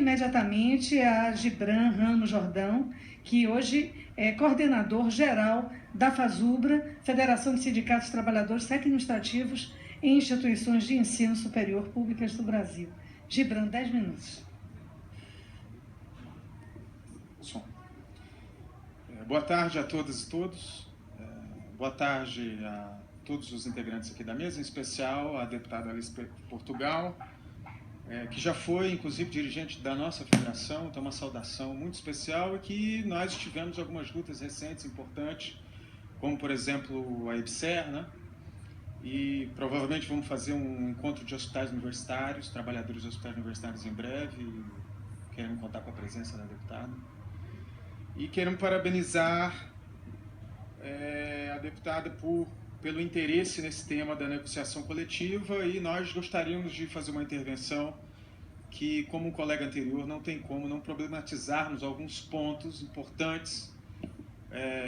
imediatamente a Gibran Ramos Jordão, que hoje é coordenador geral da FASUBRA, Federação de Sindicatos Trabalhadores Administrativos em Instituições de Ensino Superior Públicas do Brasil. Gibran, 10 minutos. Boa tarde a todas e todos. Boa tarde a todos os integrantes aqui da mesa, em especial a deputada Alice Portugal, que já foi, inclusive, dirigente da nossa federação. Então, uma saudação muito especial, e que nós tivemos algumas lutas recentes importantes, como, por exemplo, a EBSER, né? E provavelmente vamos fazer um encontro de hospitais universitários, trabalhadores de hospitais universitários em breve, e queremos contar com a presença da deputada. E queremos parabenizar a deputada pelo interesse nesse tema da negociação coletiva, e nós gostaríamos de fazer uma intervenção que, como um colega anterior, não tem como não problematizarmos alguns pontos importantes,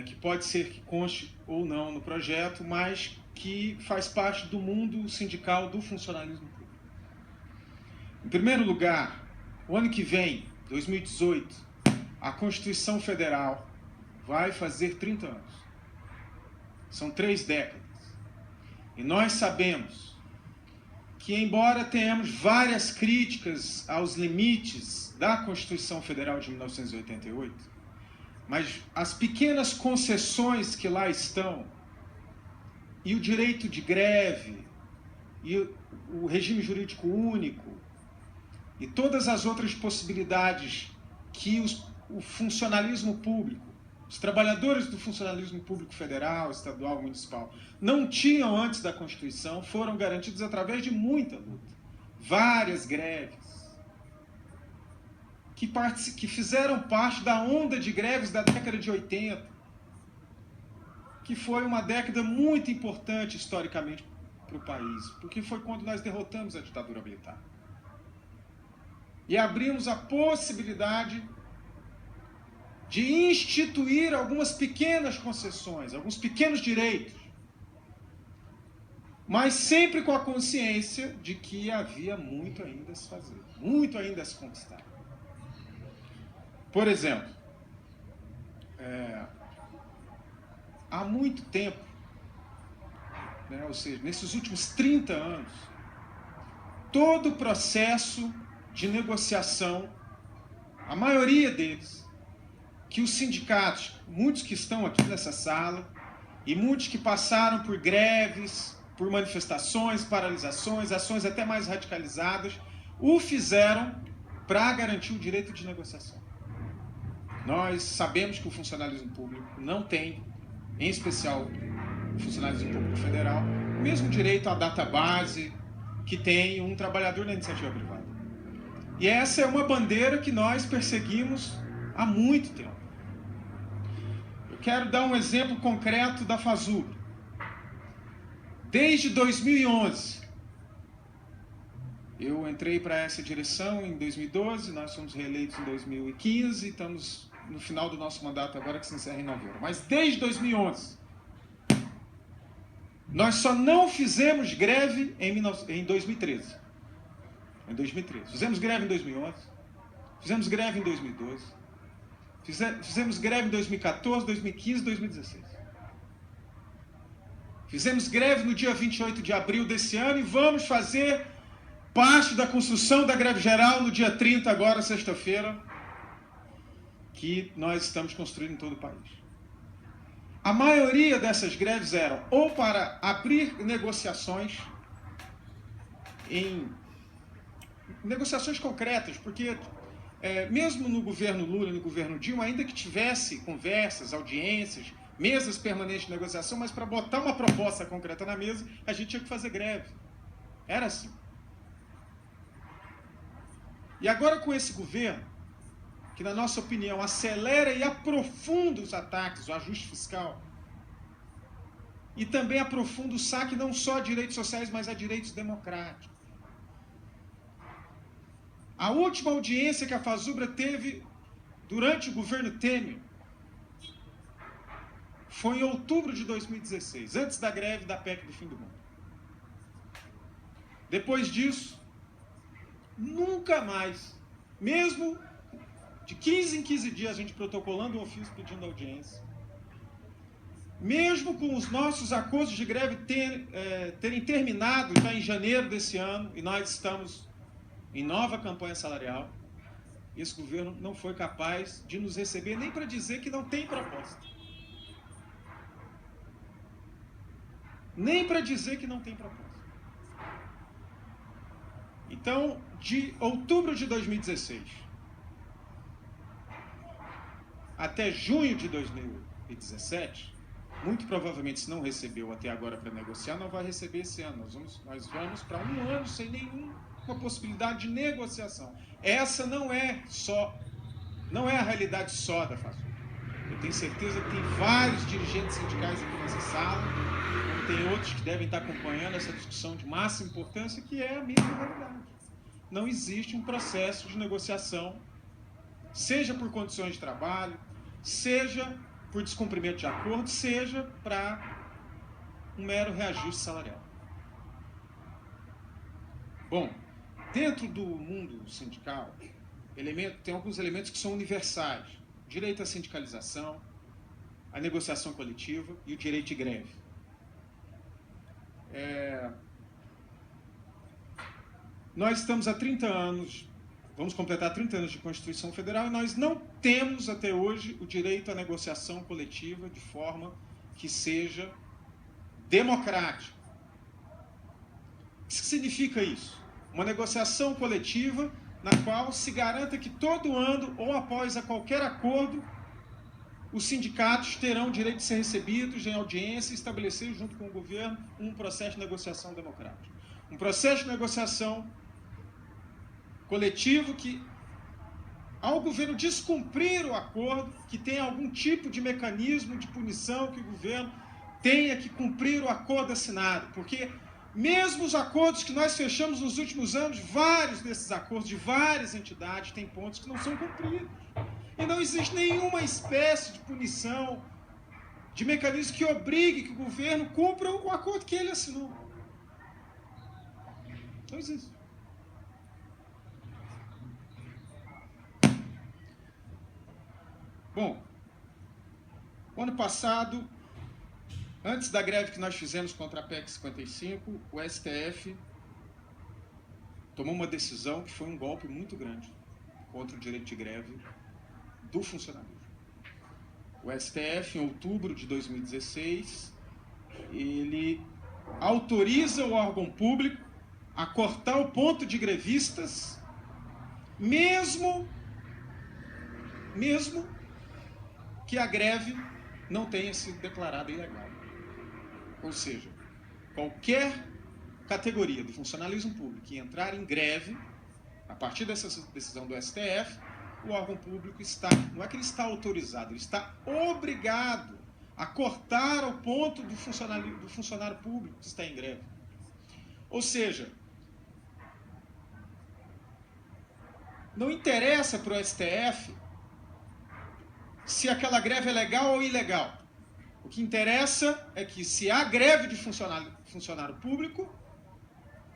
que pode ser que conste ou não no projeto, mas que faz parte do mundo sindical do funcionalismo público. Em primeiro lugar, o ano que vem, 2018, a Constituição Federal vai fazer 30 anos. São 3 décadas. E nós sabemos que, embora tenhamos várias críticas aos limites da Constituição Federal de 1988, mas as pequenas concessões que lá estão, e o direito de greve, e o regime jurídico único, e todas as outras possibilidades que o funcionalismo público, os trabalhadores do funcionalismo público federal, estadual, municipal, não tinham antes da Constituição, foram garantidos através de muita luta. Várias greves, que fizeram parte da onda de greves da década de 80, que foi uma década muito importante historicamente para o país, porque foi quando nós derrotamos a ditadura militar. E abrimos a possibilidade de instituir algumas pequenas concessões, alguns pequenos direitos, mas sempre com a consciência de que havia muito ainda a se fazer, muito ainda a se conquistar. Por exemplo, há muito tempo, né, ou seja, nesses últimos 30 anos, todo o processo de negociação, a maioria deles, que os sindicatos, muitos que estão aqui nessa sala, e muitos que passaram por greves, por manifestações, paralisações, ações até mais radicalizadas, o fizeram para garantir o direito de negociação. Nós sabemos que o funcionalismo público não tem, em especial o funcionalismo público federal, o mesmo direito à database que tem um trabalhador na iniciativa privada. E essa é uma bandeira que nós perseguimos há muito tempo. Eu quero dar um exemplo concreto da FASUBRA. Desde 2011, eu entrei para essa direção em 2012, nós fomos reeleitos em 2015, estamos no final do nosso mandato agora, que se encerra em novembro. Mas desde 2011, nós só não fizemos greve em 2013. Em 2013. Fizemos greve em 2011, fizemos greve em 2012, fizemos greve em 2014, 2015 e 2016. Fizemos greve no dia 28 de abril desse ano e vamos fazer parte da construção da greve geral no dia 30, agora, sexta-feira, que nós estamos construindo em todo o país. A maioria dessas greves eram ou para abrir negociações concretas, porque mesmo no governo Lula e no governo Dilma, ainda que tivesse conversas, audiências, mesas permanentes de negociação, mas para botar uma proposta concreta na mesa, a gente tinha que fazer greve. Era assim. E agora, com esse governo, que, na nossa opinião, acelera e aprofunda os ataques, o ajuste fiscal, e também aprofunda o saque não só a direitos sociais, mas a direitos democráticos. A última audiência que a FASUBRA teve durante o governo Temer foi em outubro de 2016, antes da greve da PEC do fim do mundo. Depois disso, nunca mais mesmo de 15 em 15 dias a gente protocolando um ofício pedindo audiência, mesmo com os nossos acordos de greve terem terminado já em janeiro desse ano, e nós estamos em nova campanha salarial, esse governo não foi capaz de nos receber nem para dizer que não tem proposta. Nem para dizer que não tem proposta. Então, de outubro de 2016 até junho de 2017, muito provavelmente, se não recebeu até agora para negociar, não vai receber esse ano. Nós vamos para um ano sem nenhuma possibilidade de negociação. Essa não é a realidade só da FASUBRA. Eu tenho certeza que tem vários dirigentes sindicais aqui nessa sala, como tem outros que devem estar acompanhando essa discussão de máxima importância, que é a mesma realidade. Não existe um processo de negociação, seja por condições de trabalho, seja por descumprimento de acordo, seja para um mero reajuste salarial. Bom, dentro do mundo sindical, tem alguns elementos que são universais. O direito à sindicalização, a negociação coletiva e o direito de greve. Nós estamos há 30 anos, vamos completar 30 anos de Constituição Federal, e nós não temos até hoje o direito à negociação coletiva de forma que seja democrática. O que significa isso? Uma negociação coletiva na qual se garanta que todo ano, ou após qualquer acordo, os sindicatos terão o direito de ser recebidos em audiência e estabelecer, junto com o governo, um processo de negociação democrático. Um processo de negociação coletivo que, ao governo descumprir o acordo, que tenha algum tipo de mecanismo de punição, que o governo tenha que cumprir o acordo assinado. Porque mesmo os acordos que nós fechamos nos últimos anos, vários desses acordos de várias entidades têm pontos que não são cumpridos. E não existe nenhuma espécie de punição, de mecanismo que obrigue que o governo cumpra o acordo que ele assinou. Não existe. Bom, o ano passado, antes da greve que nós fizemos contra a PEC 55, o STF tomou uma decisão que foi um golpe muito grande contra o direito de greve do funcionalismo. O STF, em outubro de 2016, ele autoriza o órgão público a cortar o ponto de grevistas, mesmo que a greve não tenha sido declarada ilegal. Ou seja, qualquer categoria do funcionalismo público que entrar em greve, a partir dessa decisão do STF, o órgão público não é que ele está autorizado, ele está obrigado a cortar o ponto do funcionário público que está em greve. Ou seja, não interessa para o STF se aquela greve é legal ou ilegal. O que interessa é que, se há greve de funcionário público,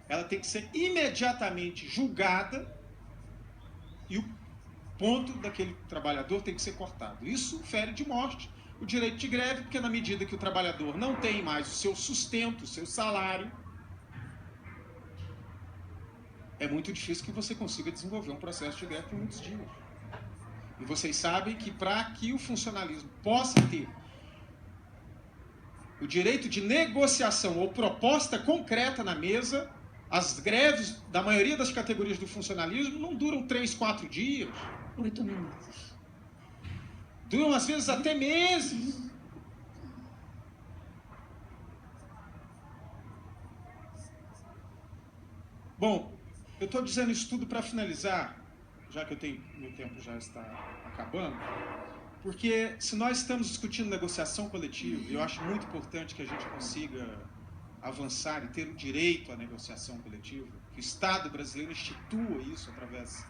ela tem que ser imediatamente julgada e o ponto daquele trabalhador tem que ser cortado. Isso fere de morte o direito de greve, porque na medida que o trabalhador não tem mais o seu sustento, o seu salário, é muito difícil que você consiga desenvolver um processo de greve por muitos dias. E vocês sabem que, para que o funcionalismo possa ter o direito de negociação ou proposta concreta na mesa, as greves da maioria das categorias do funcionalismo não duram 3, 4 dias. 8 minutos. Duram, às vezes, até meses. Bom, eu estou dizendo isso tudo para finalizar, já que meu tempo já está acabando, porque se nós estamos discutindo negociação coletiva, e eu acho muito importante que a gente consiga avançar e ter o direito à negociação coletiva, que o Estado brasileiro institua isso através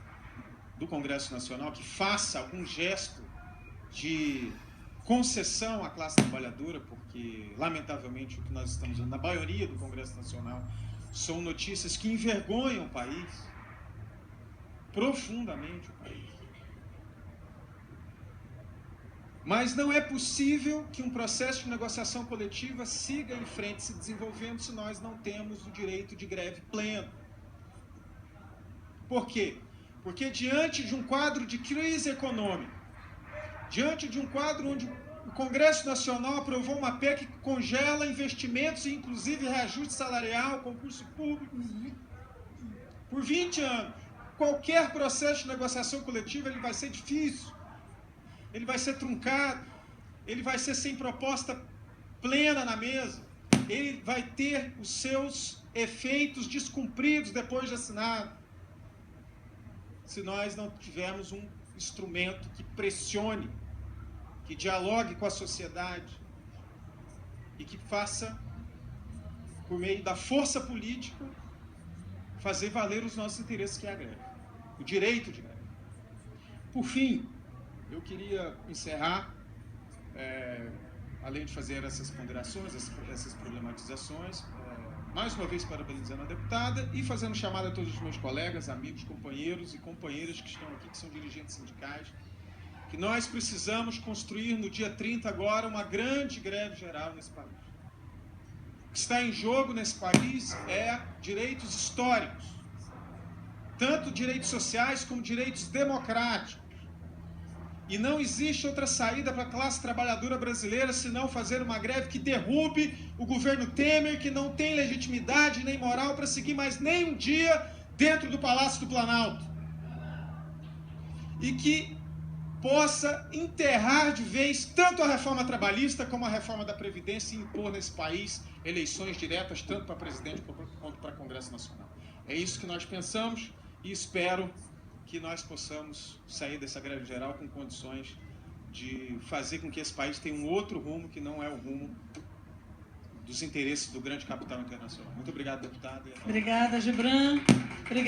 do Congresso Nacional, que faça algum gesto de concessão à classe trabalhadora, porque, lamentavelmente, o que nós estamos vendo na maioria do Congresso Nacional são notícias que envergonham o país. profundamente o país. Mas não é possível que um processo de negociação coletiva siga em frente se desenvolvendo se nós não temos o direito de greve pleno. Por quê? Porque diante de um quadro de crise econômica, diante de um quadro onde o Congresso Nacional aprovou uma PEC que congela investimentos e inclusive reajuste salarial, concurso público, por 20 anos, qualquer processo de negociação coletiva ele vai ser difícil. Ele vai ser truncado, ele vai ser sem proposta plena na mesa, ele vai ter os seus efeitos descumpridos depois de assinado, se nós não tivermos um instrumento que pressione, que dialogue com a sociedade e que faça, por meio da força política, fazer valer os nossos interesses, que é a greve, o direito de greve. Por fim, eu queria encerrar, além de fazer essas ponderações, essas problematizações, mais uma vez parabenizando a deputada e fazendo chamada a todos os meus colegas, amigos, companheiros e companheiras que estão aqui, que são dirigentes sindicais, que nós precisamos construir no dia 30 agora uma grande greve geral nesse país. O que está em jogo nesse país é direitos históricos, tanto direitos sociais como direitos democráticos. E não existe outra saída para a classe trabalhadora brasileira senão fazer uma greve que derrube o governo Temer, que não tem legitimidade nem moral para seguir mais nem um dia dentro do Palácio do Planalto. E que possa enterrar de vez tanto a reforma trabalhista como a reforma da Previdência e impor nesse país eleições diretas tanto para presidente quanto para Congresso Nacional. É isso que nós pensamos e espero que nós possamos sair dessa greve geral com condições de fazer com que esse país tenha um outro rumo que não é o rumo dos interesses do grande capital internacional. Muito obrigado, deputado. Obrigada, Gibran.